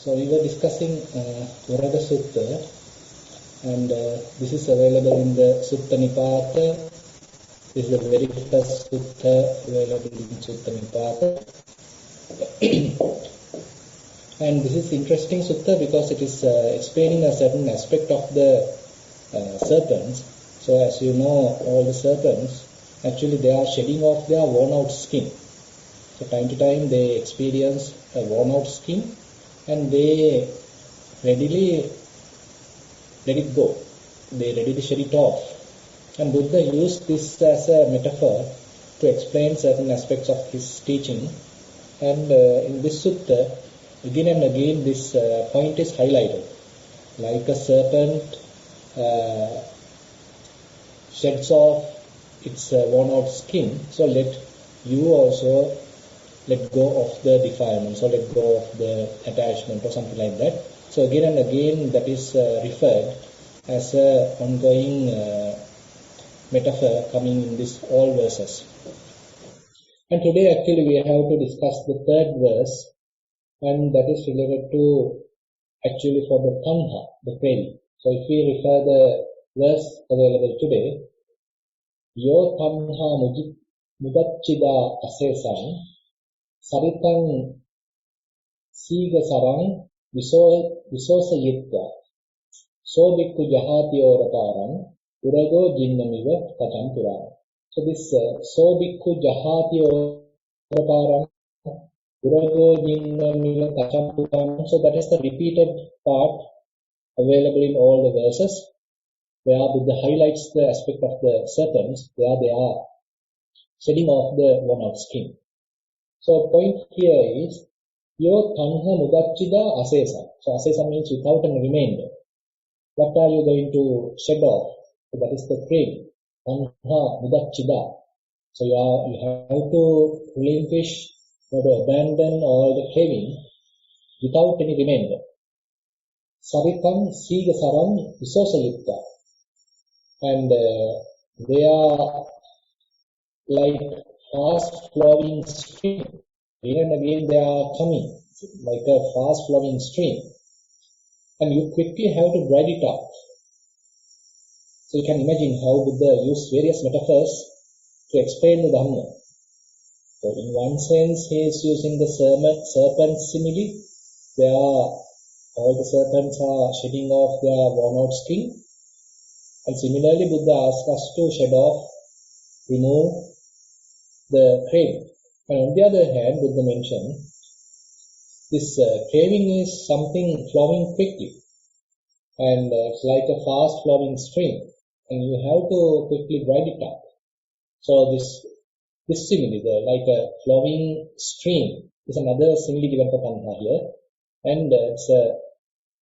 So we were discussing Uraga Sutta, and this is available in the Sutta Nipata. This is the very first Sutta available in Sutta Nipata. And this is interesting Sutta because it is explaining a certain aspect of the serpents. So as you know, all the serpents, actually they are shedding off their worn out skin. So time to time they experience a worn out skin and they readily let it go. They readily shed it off. And Buddha used this as a metaphor to explain certain aspects of his teaching. And in this sutta, again and again this point is highlighted. Like a serpent sheds off its worn out skin, so let you also let go of the defilements or let go of the attachment or something like that. So again and again that is referred as a ongoing metaphor coming in this all verses. And today actually we have to discuss the third verse, and that is related to actually for the tanha, the craving. So if we refer the verse available today, Yo tanha mudachida asesang Saritang Siga Sarang Visosa Yitya So Bhikkhu Jahati Oratarang Urago Jinnamiva Kacham Purana. So this So Bhikkhu Jahati Oratarang Urago Jinnamiva Kacham Purana. So that is the repeated part available in all the verses where Buddha highlights the aspect of the serpents where they are shedding off the worn out skin. So point here is Yo tanha mudachida asesa. So asesa means without a remainder. What are you going to shed off? So that is the craving. Tanha mudachida. So you have to relinquish or to abandon all the craving without any remainder. Savitam siga saram visosa. And they are like fast flowing stream. Again and again they are coming like a fast flowing stream. And you quickly have to drive it up. So you can imagine how Buddha used various metaphors to explain the Dhamma. So in one sense he is using the serpent simile, where all the serpents are shedding off their worn out skin. And similarly Buddha asks us to shed off, remove the craving. And on the other hand, Buddha mentioned this craving is something flowing quickly, and it's like a fast flowing stream, and you have to quickly drive it up. So this simile, like a flowing stream, is another simile given for tanha here, and it's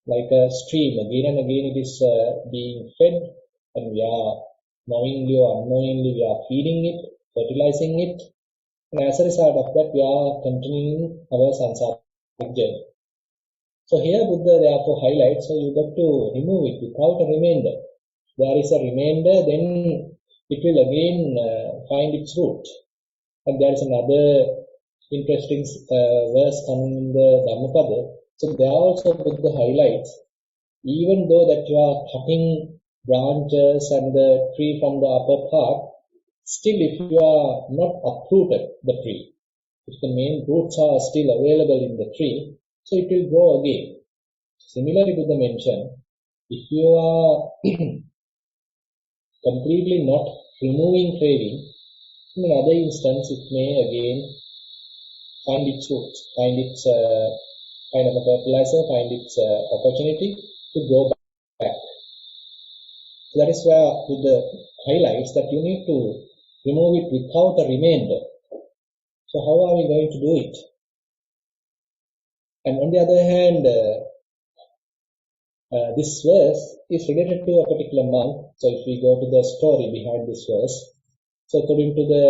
like a stream. Again and again it is being fed, and we are knowingly or unknowingly we are feeding it, fertilizing it. And as a result of that, we are continuing our samsaric journey. So here Buddha therefore highlights, so you got to remove it without a remainder. There is a remainder, then it will again find its root. And there is another interesting verse coming in the Dhammapada. So there also Buddha highlights, even though that you are cutting branches and the tree from the upper part, still, if you are not uprooted the tree, if the main roots are still available in the tree, so it will grow again. Similarly, Buddha mentioned, if you are completely not removing craving, in another instance it may again find its roots, find its kind of a fertilizer, find its opportunity to grow back. So that is where Buddha highlights that you need to remove it without a remainder. So how are we going to do it? And on the other hand, this verse is related to a particular monk. So if we go to the story behind this verse, so according to the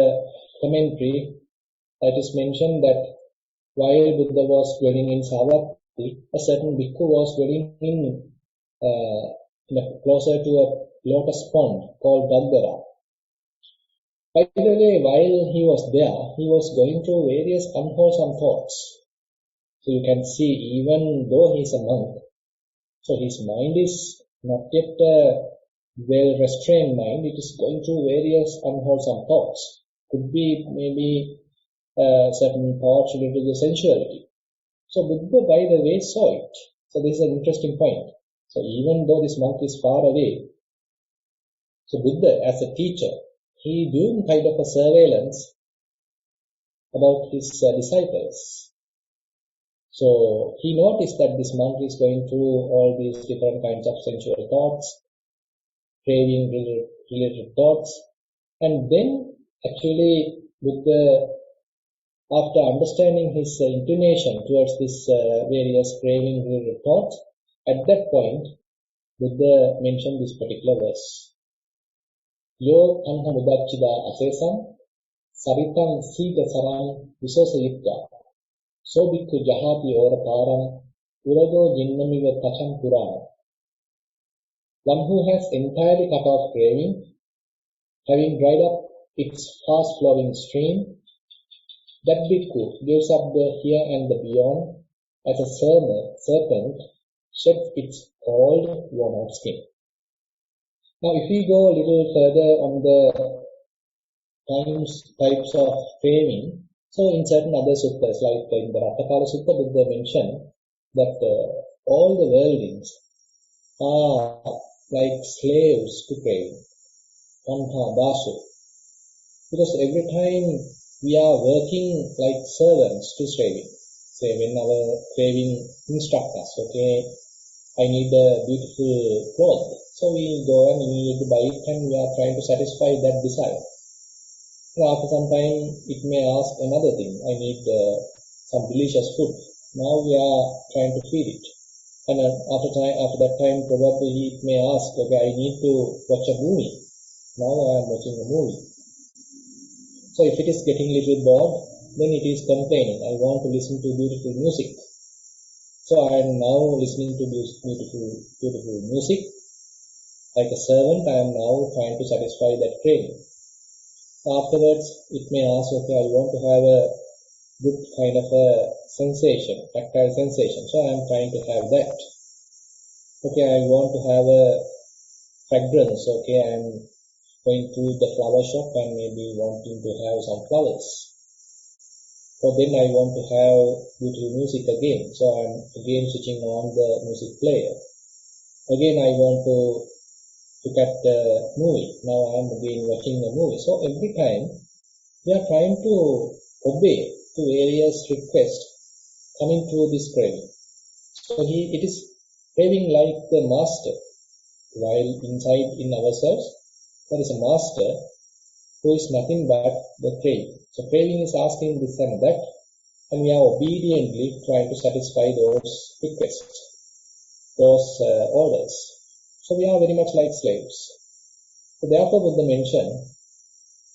commentary, it is mentioned that while Buddha was dwelling in Savatthi, a certain bhikkhu was dwelling in closer to a lotus pond called Gaggara. By the way, while he was there, he was going through various unwholesome thoughts. So you can see, even though he is a monk, so his mind is not yet a well-restrained mind. It is going through various unwholesome thoughts. Could be maybe certain thoughts related to the sensuality. So Buddha, by the way, saw it. So this is an interesting point. So even though this monk is far away, so Buddha, as a teacher, he doing kind of a surveillance about his disciples. So he noticed that this monk is going through all these different kinds of sensual thoughts, craving related thoughts, and then actually Buddha, after understanding his inclination towards this various craving related thoughts, at that point Buddha mentioned this particular verse. Yo tanha mudachida asesam saritam sita saram visosayutta so bhikkhu jahati oraparam urago jinnamiva tacham purana. One who has entirely cut off craving, having dried up its fast-flowing stream, that bhikkhu gives up the here and the beyond as a serpent sheds its old worn-out skin. Now, if we go a little further on the types of craving, so in certain other suttas, like in the Rattakala Sutta, Buddha mentioned that all the worldlings are like slaves to craving, tanha daso. Because every time we are working like servants to craving. Say when our craving instructs us, okay, I need a beautiful cloth. So we go and immediately buy it and we are trying to satisfy that desire. And after some time, it may ask another thing. I need some delicious food. Now we are trying to feed it. And after that time, probably it may ask, okay, I need to watch a movie. Now I am watching a movie. So if it is getting a little bored, then it is complaining. I want to listen to beautiful music. So I am now listening to this beautiful music. Like a servant, I am now trying to satisfy that craving. Afterwards, it may ask, okay, I want to have a good kind of a sensation, tactile sensation. So I am trying to have that. Okay, I want to have a fragrance. Okay, I am going to the flower shop and maybe wanting to have some flowers. So then I want to have beautiful music again. So I am again switching on the music player. Again I want to look at the movie. Now I am again watching the movie. So every time we are trying to obey to various requests coming through this craving. So it is craving like the master, while inside in ourselves there is a master who is nothing but the craving. So craving is asking this and that, and we are obediently trying to satisfy those requests, those orders. So we are very much like slaves. So therefore Buddha mentioned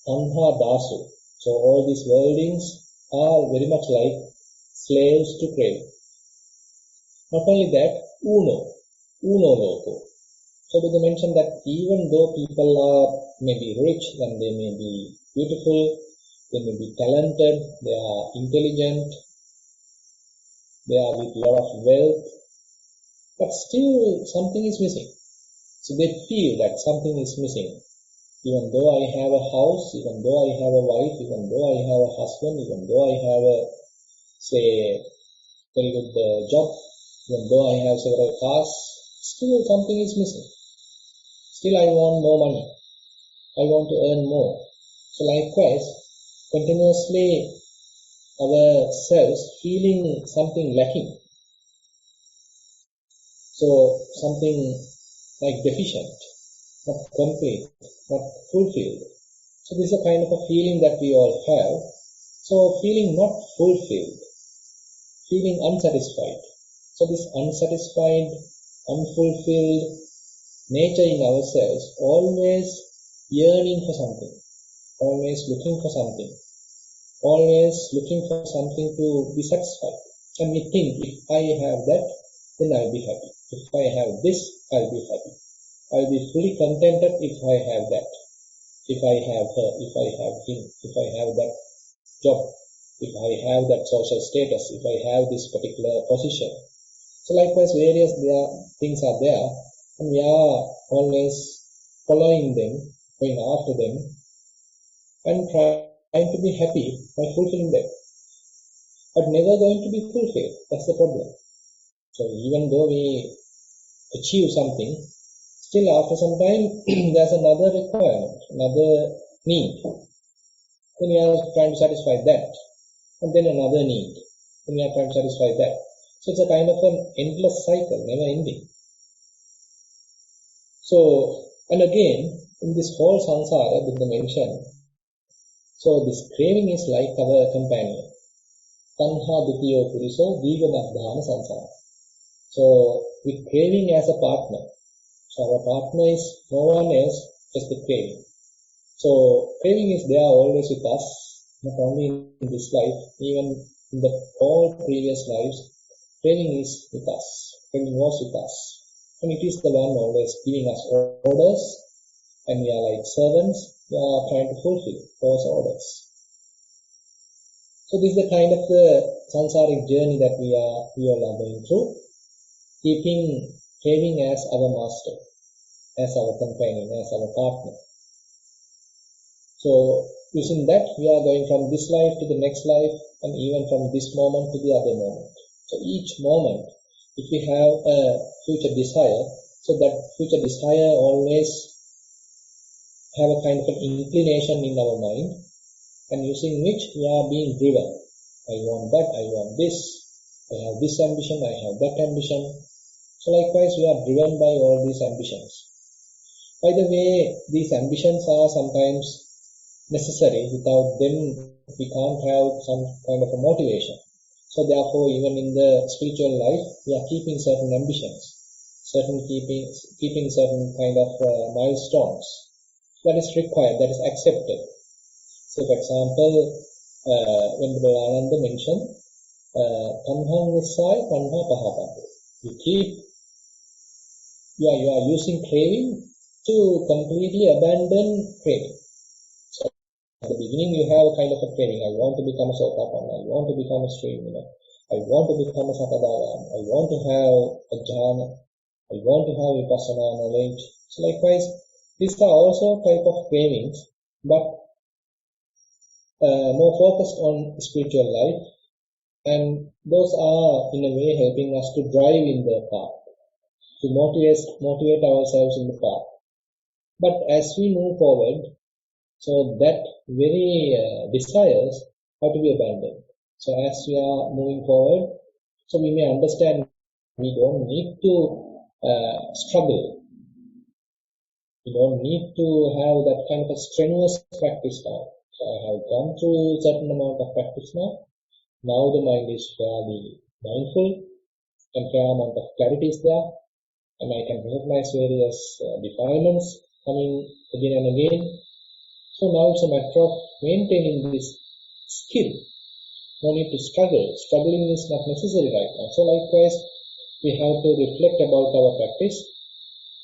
tanha dasu. So all these worldlings are very much like slaves to craving. Not only that, uno loko. So Buddha mentioned that even though people are maybe rich and they may be beautiful, they may be talented, they are intelligent, they are with a lot of wealth, but still something is missing. So they feel that something is missing. Even though I have a house, even though I have a wife, even though I have a husband, even though I have a, say, very good job, even though I have several cars, still something is missing. Still I want more money. I want to earn more. So likewise, continuously ourselves feeling something lacking. So something like deficient, not complete, not fulfilled. So this is a kind of a feeling that we all have. So feeling not fulfilled, feeling unsatisfied. So this unsatisfied, unfulfilled nature in ourselves, always yearning for something, always looking for something, always looking for something to be satisfied. And we think, if I have that, then I'll be happy. If I have this, I'll be happy. I'll be fully contented if I have that. If I have her, if I have him, if I have that job. if I have that social status, if I have this particular position. So likewise, various things are there, and we are always following them, going after them, and trying to be happy by fulfilling them, but never going to be fulfilled. That's the problem. So even though we achieve something, still after some time there's another requirement, another need. Then we are trying to satisfy that, and then another need. Then we are trying to satisfy that. So it's a kind of an endless cycle, never ending. So, and again, in this whole samsara, Buddha mentioned, so this craving is like our companion. Tanha dutiyo puriso vigamadhana samsara. So, with craving as a partner. So our partner is no one else, just the craving. So craving is there always with us, not only in this life, even in the all previous lives. Craving is with us. Craving was with us. And it is the one always giving us orders, and we are like servants. We are trying to fulfill those orders. So this is the kind of the samsaric journey that we all are going through, keeping craving as our master, as our companion, as our partner. So using that, we are going from this life to the next life, and even from this moment to the other moment. So each moment, if we have a future desire, so that future desire always have a kind of an inclination in our mind, and using which we are being driven. I want that, I want this, I have this ambition, I have that ambition. So likewise, we are driven by all these ambitions. By the way, these ambitions are sometimes necessary. Without them, we can't have some kind of a motivation. So therefore, even in the spiritual life, we are keeping certain ambitions, keeping certain kind of milestones. That is required, that is accepted. So for example, when Buddha Ananda mentioned, tanhang nissaya tanha pahapati. You are using craving to completely abandon craving. So at the beginning you have a kind of a craving. I want to become a sotapanna, I want to become a srimana, I want to become a sakadagama, I want to have a jhana, I want to have vipassana knowledge. So likewise, these are also type of cravings, but more focused on spiritual life, and those are in a way helping us to drive in the path, to motivate ourselves in the path. But as we move forward, so that very desires have to be abandoned. So as we are moving forward, so we may understand we don't need to struggle. We don't need to have that kind of a strenuous practice now. So I have gone through a certain amount of practice now. Now the mind is fairly mindful, and fair amount of clarity is there, and I can recognize various defilements coming again and again. So now it's a matter of maintaining this skill. No need to struggle. Struggling is not necessary right now. So likewise, we have to reflect about our practice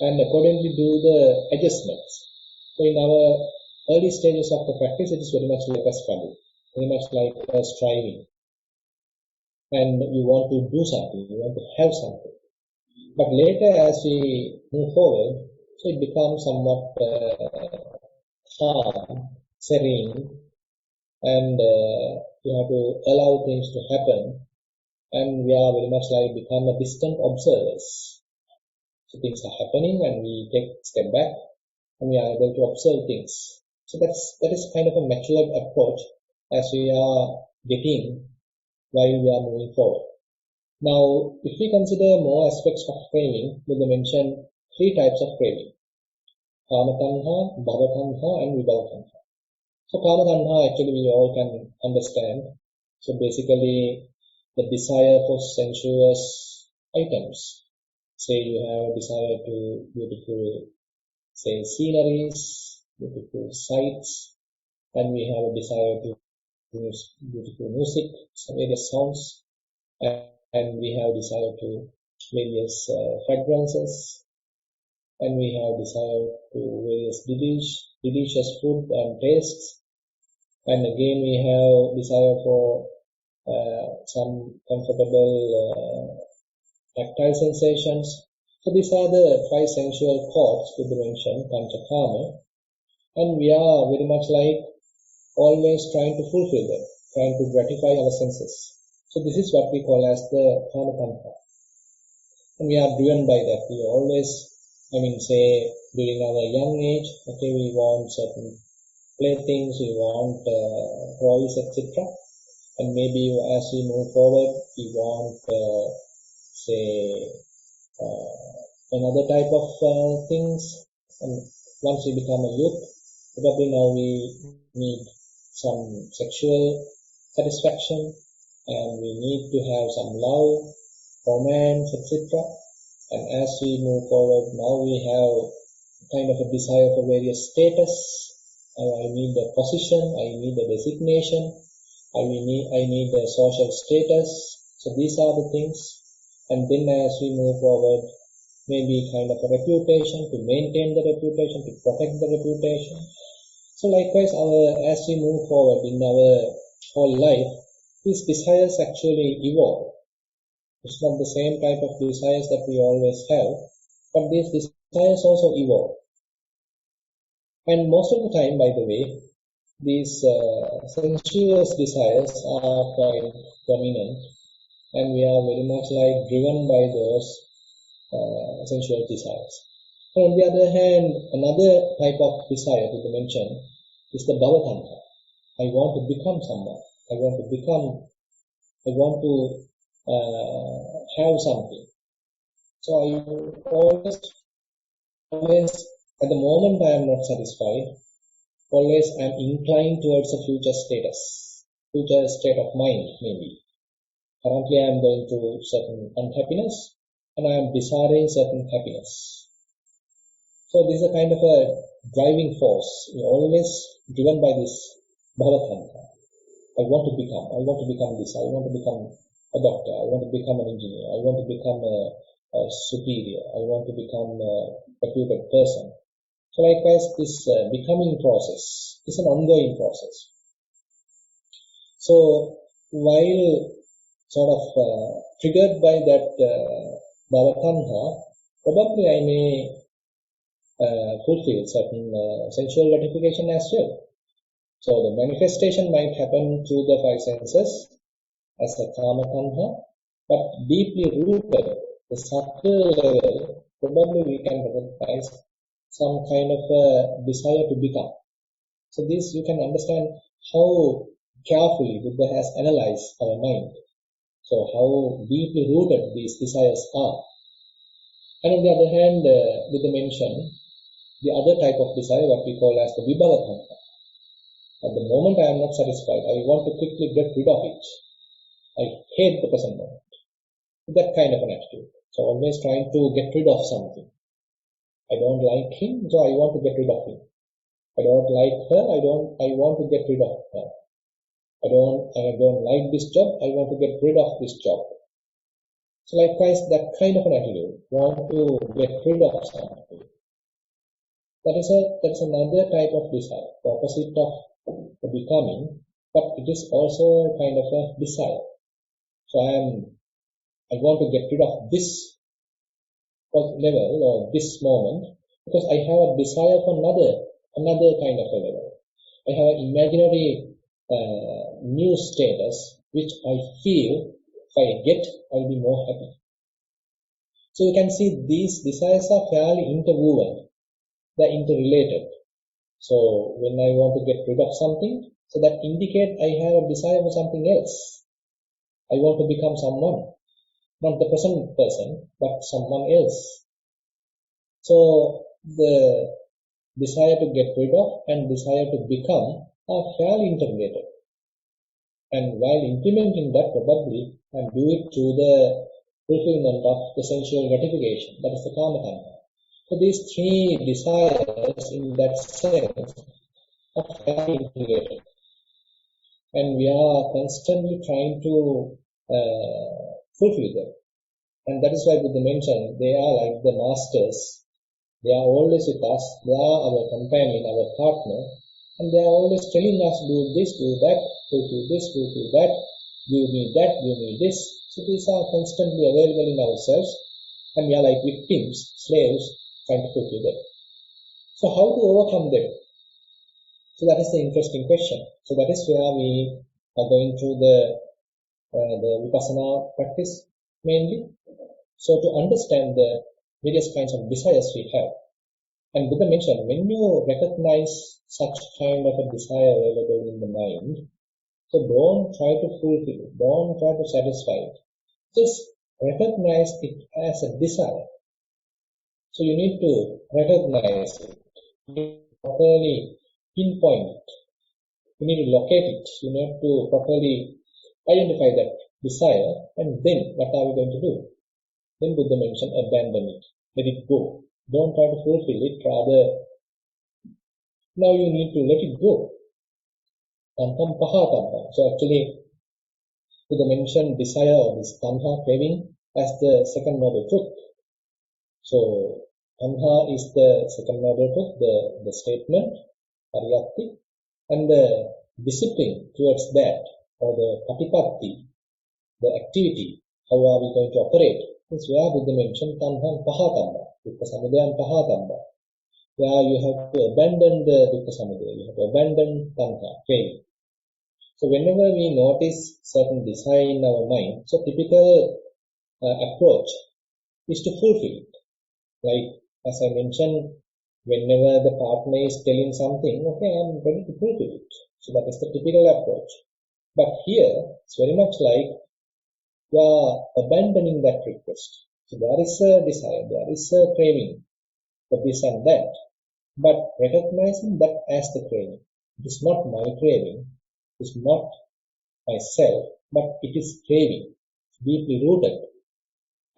and accordingly do the adjustments. So in our early stages of the practice, it is very much like a struggle, very much like a striving. And you want to do something, you want to have something. But later, as we move forward, so it becomes somewhat calm, serene, and you have to allow things to happen, and we are very much like become a distant observers. So things are happening, and we take a step back, and we are able to observe things. So that is kind of a matured approach as we are getting while we are moving forward. Now, if we consider more aspects of craving, we will mention 3 types of craving: kama tanha, bhava tanha, and vibhava tanha. So kama tanha actually we all can understand. So basically the desire for sensuous items. Say you have a desire to beautiful, say, sceneries, beautiful sights, and we have a desire to use beautiful music, some various sounds, and we have desire to various fragrances, and we have desire to various delicious food and tastes, And again we have desire for some comfortable tactile sensations. So these are the five sensual thoughts we mentioned, panchakama, and we are very much like always trying to fulfill them, trying to gratify our senses. So this is what we call as the kama tanha. And we are driven by that. We always, say during our young age, okay, we want certain playthings, we want toys, etc. And maybe as we move forward, we want, another type of things. And once we become a youth, probably now we need some sexual satisfaction, and we need to have some love, romance, etc. And as we move forward, now we have kind of a desire for various status. I need a position, I need a designation, I need a social status. So these are the things. And then as we move forward, maybe kind of a reputation, to maintain the reputation, to protect the reputation. So likewise, as we move forward in our whole life, these desires actually evolve. It's not the same type of desires that we always have, but these desires also evolve. And most of the time, by the way, these sensuous desires are quite dominant, and we are very much like driven by those sensual desires. And on the other hand, another type of desire to be mentioned is the bhavatanha. I want to become someone. I want to have something. So I always, at the moment I am not satisfied, always I am inclined towards a future status, future state of mind maybe. Currently I am going through certain unhappiness, and I am desiring certain happiness. So this is a kind of a driving force. We are always driven by this bhavatanha. I want to become this, I want to become a doctor, I want to become an engineer, I want to become a superior, I want to become a reputed person. So likewise, this becoming process is an ongoing process. So while sort of triggered by that bhavatanha, probably I may fulfill certain sensual gratification as well. So the manifestation might happen through the five senses as a kama tanha, but deeply rooted, the subtle level, probably we can recognize some kind of a desire to become. So this you can understand how carefully Buddha has analyzed our mind. So how deeply rooted these desires are. And on the other hand, Buddha mentioned the other type of desire, what we call as the vibhavatanha. At the moment I am not satisfied, I want to quickly get rid of it. I hate the present moment. That kind of an attitude. So always trying to get rid of something. I don't like him, so I want to get rid of him. I don't like her, I want to get rid of her. I don't like this job, I want to get rid of this job. So likewise, that kind of an attitude, want to get rid of something. That is another type of desire, the opposite of the becoming, but it is also a kind of a desire. So I want to get rid of this level or this moment because I have a desire for another kind of a level. I have an imaginary new status which I feel if I get, I'll be more happy. So you can see these desires are fairly interwoven. They're interrelated. So when I want to get rid of something, so that indicates I have a desire for something else. I want to become someone, not the present person, but someone else. So the desire to get rid of and desire to become are fairly interrelated. And while implementing that, probably I do it through the fulfillment of the sensual gratification, that is the kama tanha. So these three desires in that sense are fairly integrated. And we are constantly trying to fulfill them. And that is why Buddha mentioned they are like the masters. They are always with us. They are our companion, our partner. And they are always telling us, do this, do that, do this, do that, give me that, give me this. So these are constantly available in ourselves, and we are like victims, slaves, trying to fulfill them. So how to overcome them? So that is the interesting question. So that is where we are going through the Vipassana practice mainly. So to understand the various kinds of desires we have. And Buddha mentioned, when you recognize such kind of a desire available in the mind, so don't try to fulfill it, don't try to satisfy it. Just recognize it as a desire. So you need to recognize it, you need to properly pinpoint it, you need to locate it, you need to properly identify that desire, and then what are we going to do? Then Buddha mentioned, abandon it, let it go. Don't try to fulfill it, rather now you need to let it go. So actually Buddha mentioned desire or this tanha, craving, as the second noble truth. So tanha is the second noble truth, the statement, pariyatti, and the discipline towards that, or the patipatti, the activity, how are we going to operate? This is where Buddha mentioned tanha pahatamba, dukkha samudaya pahatamba, where you have to abandon the dukkha samudaya, you have to abandon tanha, craving. So whenever we notice certain desire in our mind, so typical approach is to fulfill it. Like as I mentioned, whenever the partner is telling something, okay, I'm ready to fulfill it. So that is the typical approach. But here, it's very much like you are abandoning that request. So there is a desire, there is a craving for this and that, but recognizing that as the craving. It is not my craving, it is not myself, but it is craving, deeply rooted.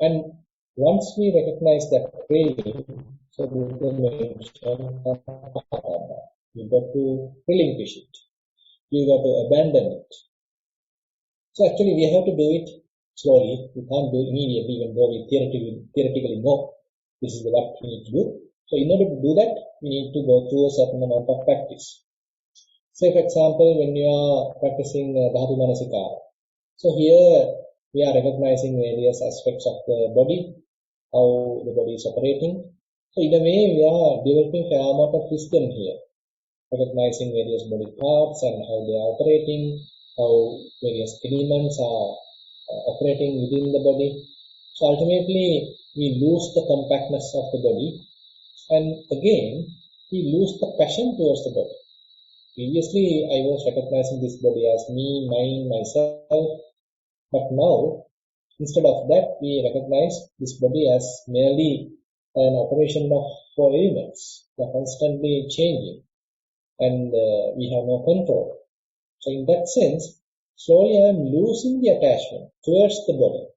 And once we recognize that craving, so Buddha mentioned, you got to relinquish it, you got to abandon it. So actually we have to do it slowly. We can't do it immediately, even though we theoretically know this is what we need to do. So in order to do that, we need to go through a certain amount of practice. Say for example, when you are practicing Dhatu Manasikara. So here we are recognizing various aspects of the body, how the body is operating. So in a way we are developing a fair amount of wisdom here, recognizing various body parts and how they are operating, how various elements are operating within the body. So ultimately we lose the compactness of the body, and again we lose the passion towards the body. Previously I was recognizing this body as me, mine, myself, but now instead of that we recognize this body as merely an operation of four elements. They are constantly changing, and we have no control. So in that sense, slowly I am losing the attachment towards the body,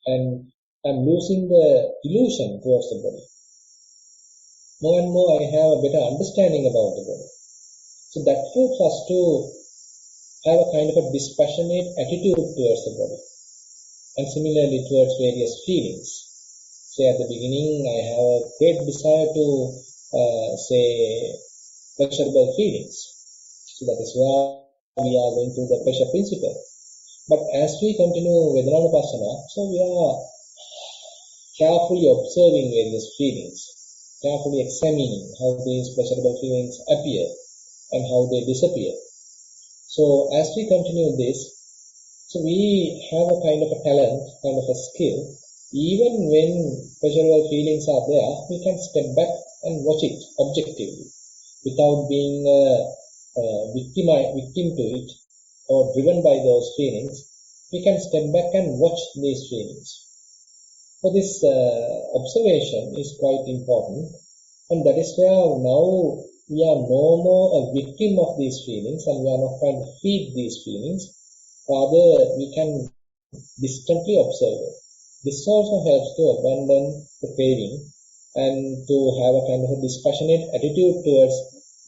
and I am losing the illusion towards the body. More and more I have a better understanding about the body. So that helps us to have a kind of a dispassionate attitude towards the body, and similarly towards various feelings. Say at the beginning I have a great desire to say pleasurable feelings. So that is where we are going through the pressure principle. But as we continue Vedananupassana, so we are carefully observing various feelings, carefully examining how these pleasurable feelings appear and how they disappear. So as we continue this, so we have a kind of a talent, kind of a skill. Even when pleasurable feelings are there, we can step back and watch it objectively, without being victim to it or driven by those feelings. We can step back and watch these feelings. So this observation is quite important, and that is where now we are no more a victim of these feelings, and we are not trying to feed these feelings. Rather, we can distantly observe it. This also helps to abandon the craving and to have a kind of a dispassionate attitude towards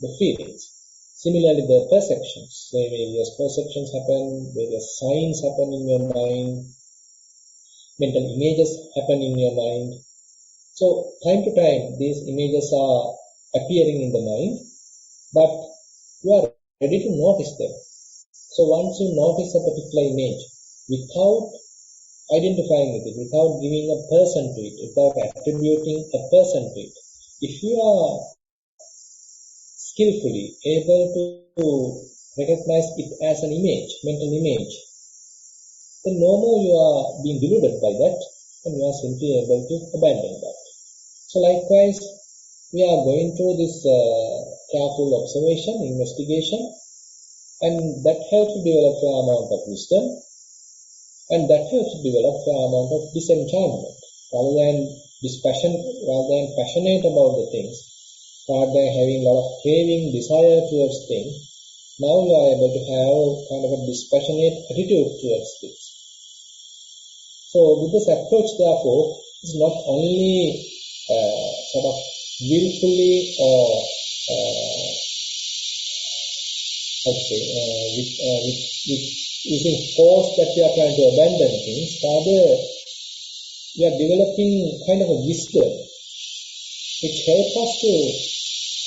the feelings. Similarly, the perceptions. So various perceptions happen, various signs happen in your mind, mental images happen in your mind. So time to time these images are appearing in the mind, but you are ready to notice them. So once you notice a particular image, without identifying with it, without giving a person to it, without attributing a person to it, if you are skillfully able to recognize it as an image, mental image, then no more you are being deluded by that, and you are simply able to abandon that. So likewise, we are going through this careful observation, investigation, and that helps to develop an amount of wisdom, and that helps to develop an amount of disenchantment. Rather than passionate about the things, rather than having a lot of craving, desire towards things, now you are able to have kind of a dispassionate attitude towards things. So with this approach, therefore, it's not only sort of willfully or with using force that we are trying to abandon things, rather we are developing kind of a wisdom which helps us to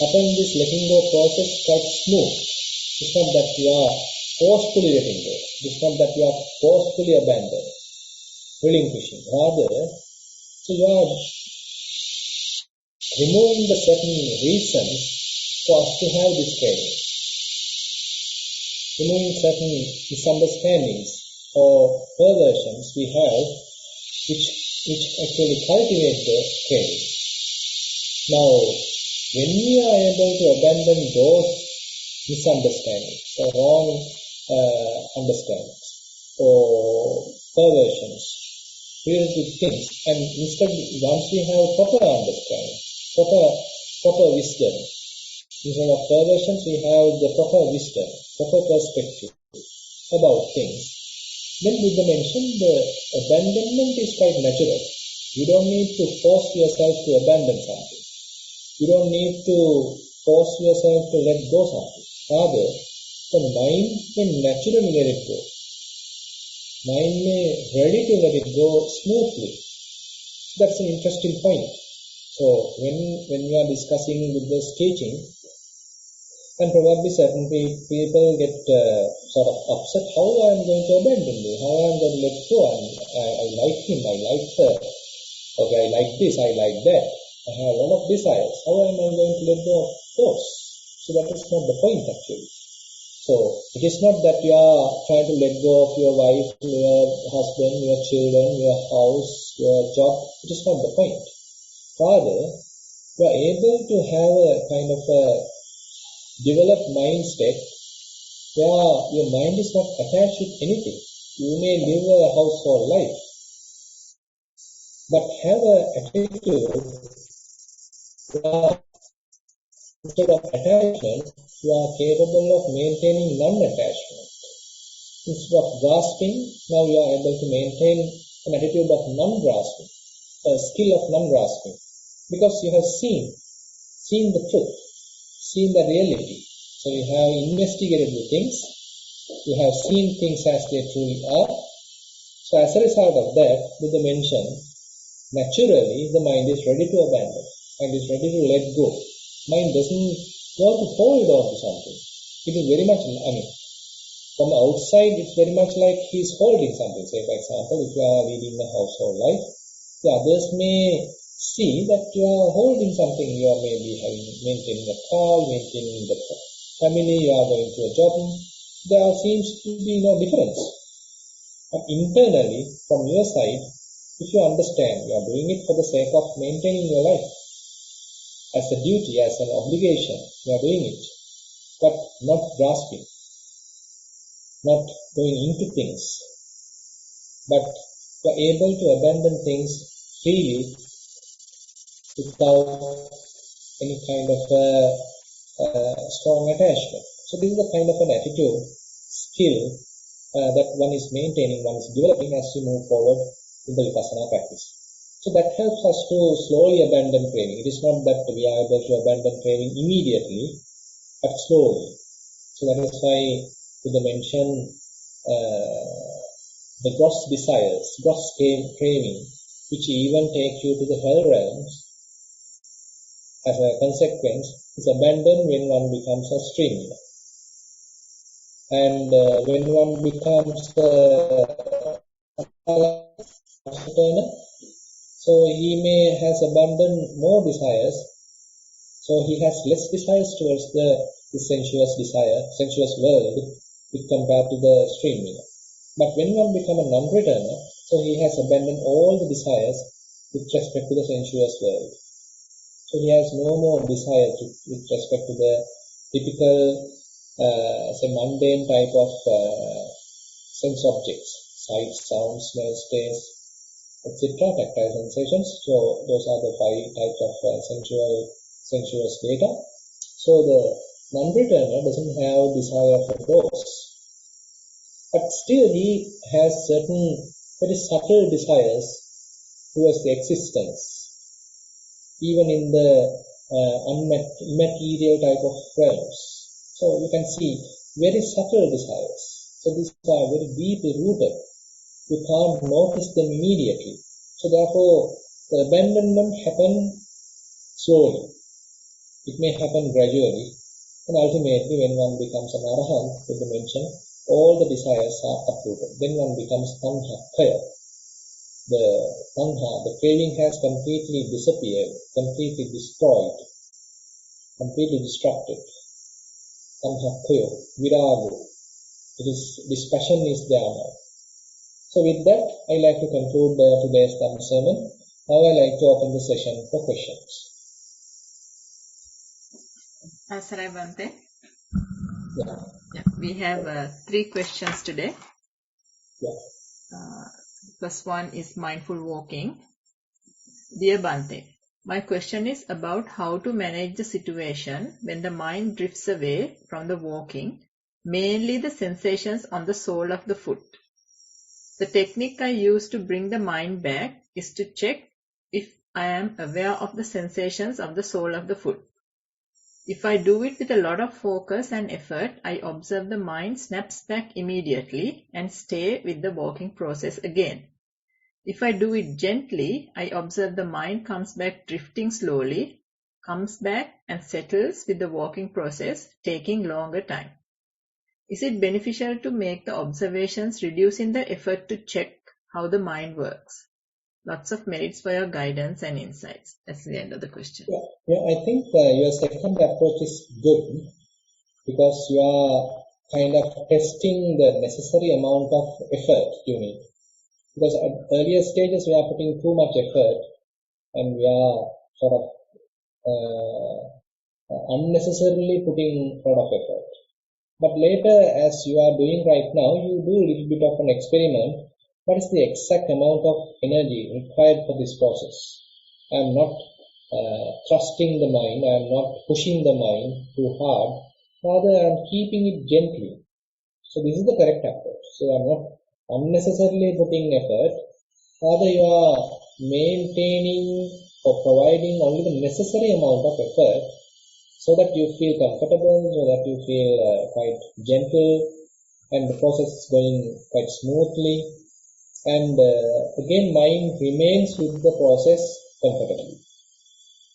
happen this letting go process quite smooth. It's not that you are forcefully letting go. It's not that you are forcefully abandoning, relinquishing. Rather, so you are removing the certain reasons for us to have this craving, removing certain misunderstandings or perversions we have, which actually cultivate the craving. Now, when we are able to abandon those misunderstandings or wrong understandings or perversions related to things, and instead, once we have proper understanding, proper wisdom, instead of perversions, we have the proper wisdom, proper perspective about things, then Buddha mentioned the abandonment is quite natural. You don't need to force yourself to abandon something. You don't need to force yourself to let go something. Rather, the mind can naturally let it go. Mind may ready to let it go smoothly. That's an interesting point. So when we are discussing with this teaching, and probably certain people get sort of upset, how I am going to abandon you, how I am going to let go, I like him, I like her, okay, I like this, I like that, I have a lot of desires, how am I going to let go of those? So that is not the point actually. So it is not that you are trying to let go of your wife, your husband, your children, your house, your job. It is not the point. Rather, you are able to have a kind of a developed mindset where your mind is not attached with anything. You may live a household life, but have an attitude where instead of attachment, you are capable of maintaining non-attachment. Instead of grasping, now you are able to maintain an attitude of non-grasping, a skill of non-grasping, because you have seen the truth, seen the reality. So you have investigated the things, you have seen things as they truly are. So as a result of that, Buddha mentioned, naturally the mind is ready to abandon, mind is ready to let go. Mind doesn't want to hold on to something. It is very much, from the outside, it's very much like he's holding something. Say, for example, if you are leading a household life, the others may see that you are holding something. You are maybe maintaining a car, maintaining the family, you are going to a job. There seems to be no difference. But internally, from your side, if you understand, you are doing it for the sake of maintaining your life. As a duty, as an obligation, you are doing it, but not grasping, not going into things, but you are able to abandon things freely without any kind of strong attachment. So this is the kind of an attitude, skill that one is maintaining, one is developing as we move forward in the Vipassana practice. So that helps us to slowly abandon craving. It is not that we are able to abandon craving immediately, but slowly. So that is why Buddha mentioned the gross desires, gross craving, which even take you to the hell realms. As a consequence, is abandoned when one becomes a streamliner. And when one becomes entrepreneur, so he may has abandoned more desires. So he has less desires towards the sensuous world if compared to the stream. But when one becomes a non-returner, so he has abandoned all the desires with respect to the sensuous world. So he has no more desire with respect to the typical, say, mundane type of sense objects, sight, sound, smell, taste, etc., tactile sensations. So those are the 5 types of sensuous data. So the non-returner doesn't have desire for those, but still he has certain very subtle desires towards the existence, even in the immaterial type of realms. So you can see very subtle desires. So these are very deeply rooted. You can't notice them immediately. So therefore, the abandonment happens slowly. It may happen gradually. And ultimately, when one becomes an arahant, with the mention, all the desires are uprooted. Then one becomes tanha. The tanha, the craving has completely disappeared, completely destroyed, completely destructed. Tanha, virago. This passion is there now. So with that, I like to conclude today's Dhamma sermon. Now I like to open the session for questions. Asarai Bante. Yeah. We have 3 questions today. Yeah. First one is mindful walking. Dear Bante, my question is about how to manage the situation when the mind drifts away from the walking, mainly the sensations on the sole of the foot. The technique I use to bring the mind back is to check if I am aware of the sensations of the sole of the foot. If I do it with a lot of focus and effort, I observe the mind snaps back immediately and stay with the walking process again. If I do it gently, I observe the mind comes back drifting slowly, comes back and settles with the walking process, taking longer time. Is it beneficial to make the observations reducing the effort to check how the mind works? Lots of merits for your guidance and insights. That's the end of the question. Yeah, I think your second approach is good because you are kind of testing the necessary amount of effort you need. Because at earlier stages we are putting too much effort and we are sort of unnecessarily putting a lot of effort. But later, as you are doing right now, you do a little bit of an experiment. What is the exact amount of energy required for this process? I am not thrusting the mind, I am not pushing the mind too hard, rather I am keeping it gently. So this is the correct approach. So I am not unnecessarily putting effort, rather you are maintaining or providing only the necessary amount of effort so that you feel comfortable, so that you feel quite gentle, and the process is going quite smoothly. And again, mind remains with the process comfortably.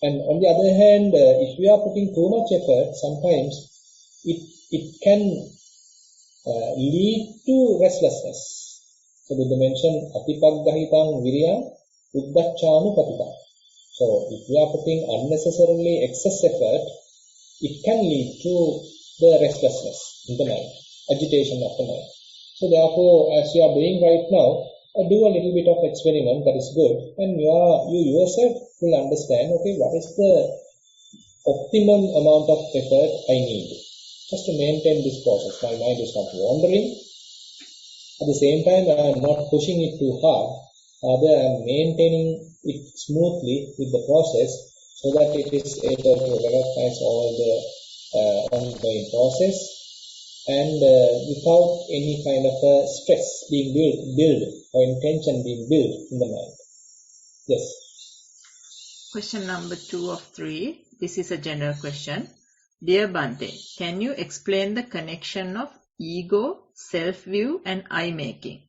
And on the other hand, if we are putting too much effort, sometimes it can lead to restlessness. So Buddha mentioned atipaggahitam viryam uddachanu patitam. So if we are putting unnecessarily excess effort, it can lead to the restlessness in the mind, agitation of the mind. So therefore, as you are doing right now, do a little bit of experiment, that is good, and you yourself will understand, okay, what is the optimum amount of effort I need just to maintain this process. My mind is not wandering. At the same time, I am not pushing it too hard. Rather, I am maintaining it smoothly with the process, so that it is able to recognize all the ongoing process and without any kind of stress being built or intention being built in the mind. Yes. Question number 2 of 3. This is a general question. Dear Bante, can you explain the connection of ego, self-view and I-making?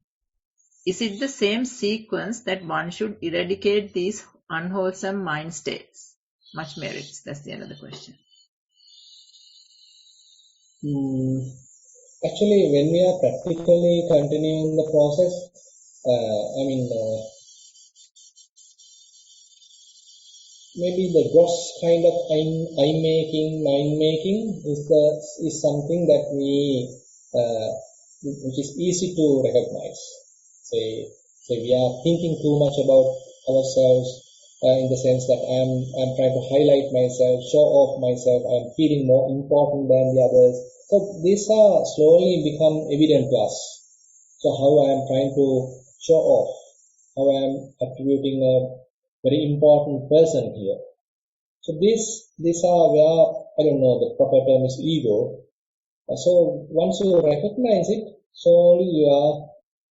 Is it the same sequence that one should eradicate these unwholesome mind states? Much merits. That's the end of the question. Actually, when we are practically continuing the process, maybe the gross kind of mind making is something that which is easy to recognize. Say we are thinking too much about ourselves, in the sense that I'm trying to highlight myself, show off myself, I'm feeling more important than the others. So these are slowly become evident to us. So how I am trying to show off, how I am attributing a very important person here. So these are where, I don't know, the proper term is ego. So once you recognize it, slowly you are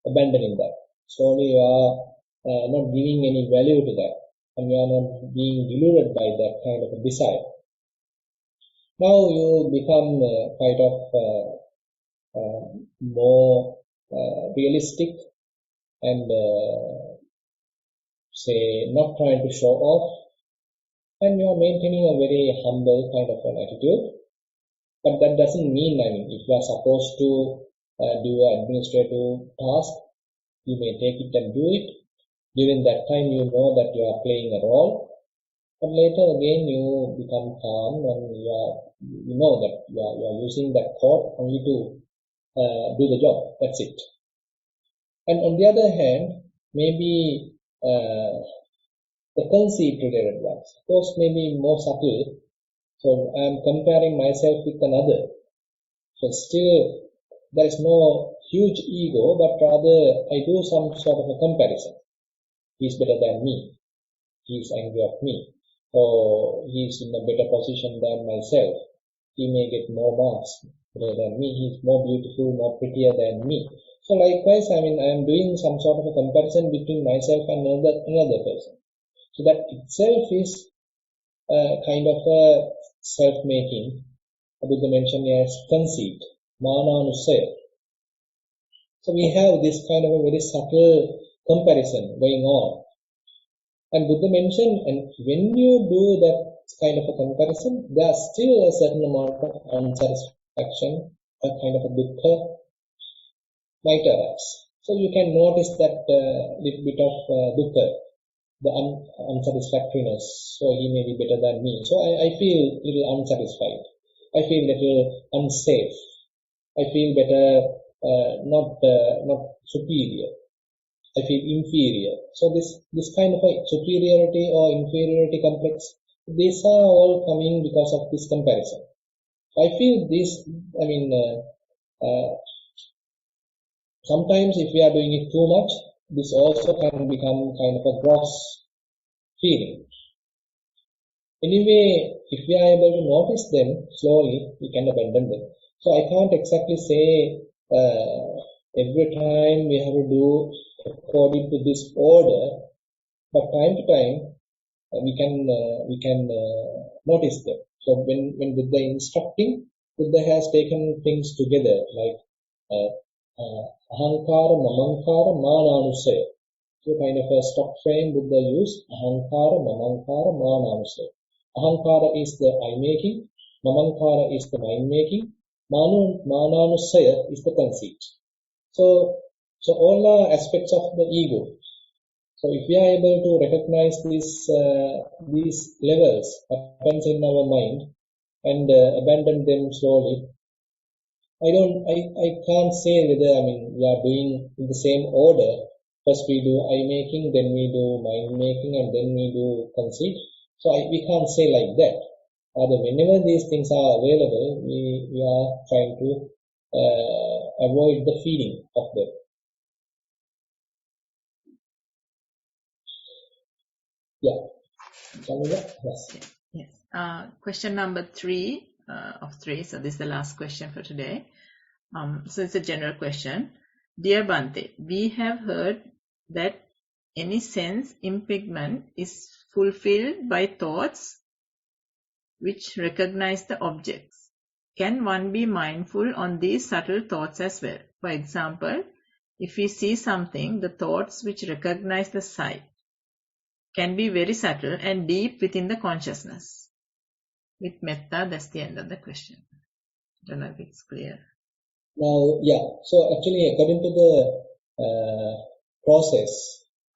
abandoning that. Slowly you are not giving any value to that, and you are not being deluded by that kind of a desire. Now you become kind of more realistic and say not trying to show off, and you are maintaining a very humble kind of an attitude. But that doesn't mean, if you are supposed to do an administrative task, you may take it and do it. During that time, you know that you are playing a role. But later again, you become calm and you know that you are using that thought only to do the job. That's it. And on the other hand, maybe the conceit-related ones, those may be more subtle. So I am comparing myself with another. So still, there is no huge ego, but rather I do some sort of a comparison. He's better than me. He's angry of me. Or he's in a better position than myself. He may get more marks better than me. He's more beautiful, more prettier than me. So likewise, I am doing some sort of a comparison between myself and another person. So that itself is kind of a self-making. Buddha mentioned as conceit, mananusaya. So we have this kind of a very subtle comparison going on. And Buddha mentioned, and when you do that kind of a comparison, there's still a certain amount of unsatisfaction, a kind of a dukkha might arise. So you can notice that little bit of dukkha, the unsatisfactoriness. So he may be better than me. So I feel a little unsatisfied. I feel a little unsafe. I feel better, not superior. I feel inferior. So this kind of a superiority or inferiority complex, these are all coming because of this comparison. I feel this. Sometimes if we are doing it too much, this also can become kind of a gross feeling. Anyway, if we are able to notice them slowly, we can abandon them. So I can't exactly say every time we have to do according to this order, but time to time we can notice them. So when Buddha instructing, Buddha has taken things together like ahankara, mamankara, mananusaya. So kind of a stock frame Buddha used, ahankara, mamankara, mananusaya. Ahankara is the I-making, mamankara is the mind-making, mananusaya is the conceit. So all are aspects of the ego. So if we are able to recognize these levels happens in our mind and abandon them slowly, I can't say whether we are doing in the same order. First we do eye making, then we do mind making, and then we do conceit. So we can't say like that. Rather, whenever these things are available, we are trying to avoid the feeling of them. Yeah. Yes. Question number 3 of 3. So this is the last question for today. So it's a general question. Dear Bhante, we have heard that any sense impingement is fulfilled by thoughts which recognize the objects. Can one be mindful on these subtle thoughts as well? For example, if we see something, the thoughts which recognize the sight can be very subtle and deep within the consciousness. With metta, that's the end of the question. I don't know if it's clear. Now, yeah, so actually according to the process,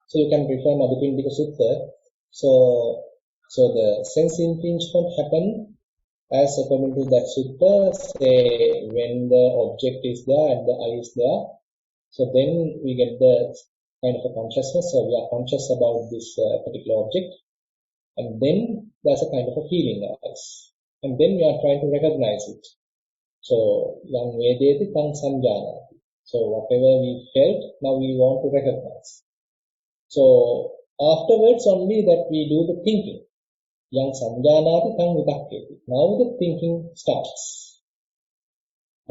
so you can refer Madhupindika Sutta, so the sense impingement happen as according to that sutta, say when the object is there and the eye is there, so then we get the kind of a consciousness, so we are conscious about this particular object, and then there's a kind of a feeling us, and then we are trying to recognize it. So, yang vedeti tang sanjana. So, whatever we felt, now we want to recognize. So, afterwards only that we do the thinking. Yang sanjanati tang vidakketi. Now the thinking starts.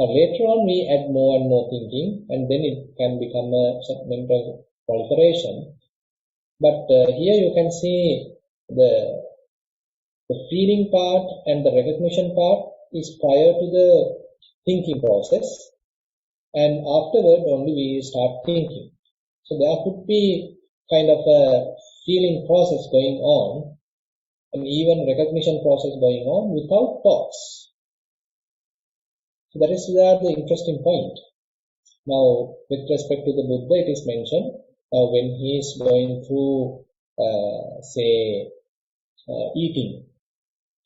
Now later on we add more and more thinking, and then it can become a mental proliferation. But here you can see the feeling part and the recognition part is prior to the thinking process, and afterward only we start thinking. So there could be kind of a feeling process going on, and even recognition process going on without thoughts. So that is where the interesting point. Now, with respect to the Buddha, it is mentioned when he is going through, say, eating,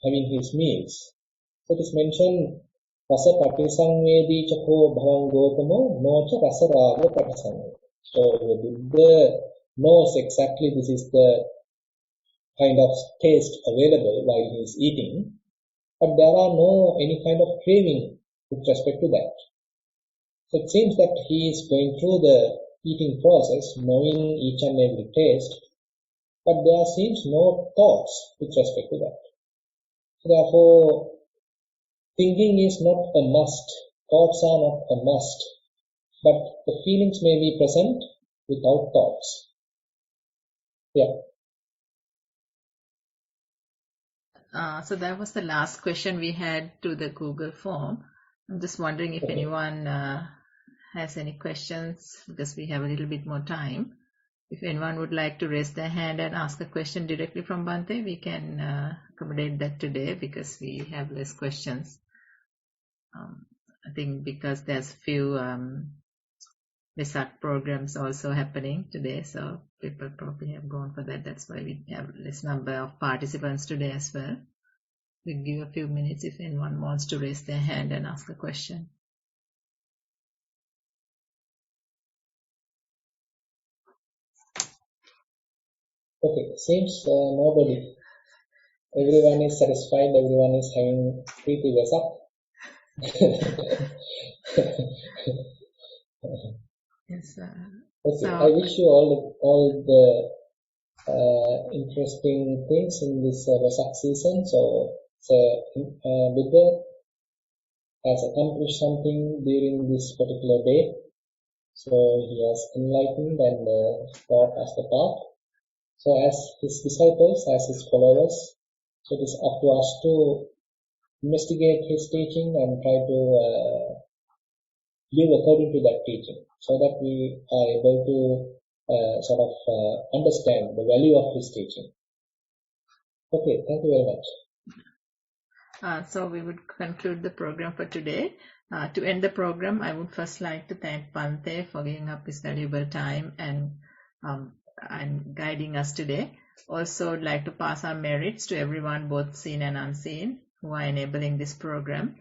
having his meals. So it is mentioned, rasa patisangvedi chako bhavan gotamo nocha rasa raga patisangvedi. So the Buddha knows exactly this is the kind of taste available while he is eating, but there are no any kind of craving with respect to that. So it seems that he is going through the eating process, knowing each and every taste, but there seems no thoughts with respect to that. So therefore, thinking is not a must, thoughts are not a must, but the feelings may be present without thoughts. Yeah. So that was the last question we had to the Google form. I'm just wondering if anyone has any questions, because we have a little bit more time. If anyone would like to raise their hand and ask a question directly from Bhante, we can accommodate that today because we have less questions. I think because there's few Vesak programs also happening today, so people probably have gone for that. That's why we have less number of participants today as well. We'll give a few minutes if anyone wants to raise their hand and ask a question. Okay, seems nobody. Everyone is satisfied, everyone is having Preeti Vesak. Yes, okay, so I wish you all the interesting things in this Vesak season. So Buddha has accomplished something during this particular day. So he has enlightened and taught us the path. So as his disciples, as his followers, so it is up to us to investigate his teaching and try to live according to that teaching, so that we are able to understand the value of his teaching. Okay, thank you very much. So we would conclude the program for today. To end the program, I would first like to thank Bhante for giving up his valuable time and guiding us today. Also, I'd like to pass our merits to everyone, both seen and unseen, who are enabling this program,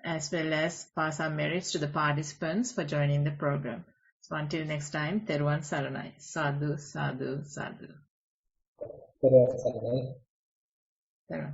as well as pass our merits to the participants for joining the program. So until next time, Thero Saranai. Sadhu, sadhu, sadhu. Thero Saranai. Thero.